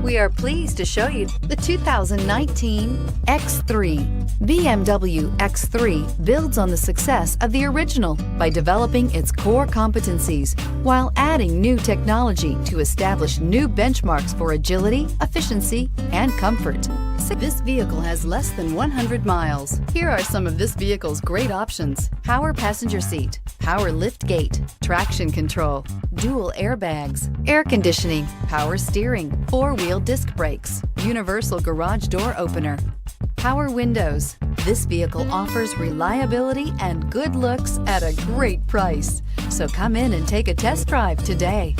We are pleased to show you the 2019 X3. BMW X3 builds on the success of the original by developing its core competencies while adding new technology to establish new benchmarks for agility, efficiency, and comfort. This vehicle has less than 100 miles. Here are some of this vehicle's great options: power passenger seat, power lift gate, traction control, dual airbags, air conditioning, power steering, four-wheel disc brakes, universal garage door opener, power windows. This vehicle offers reliability and good looks at a great price. So come in and take a test drive today.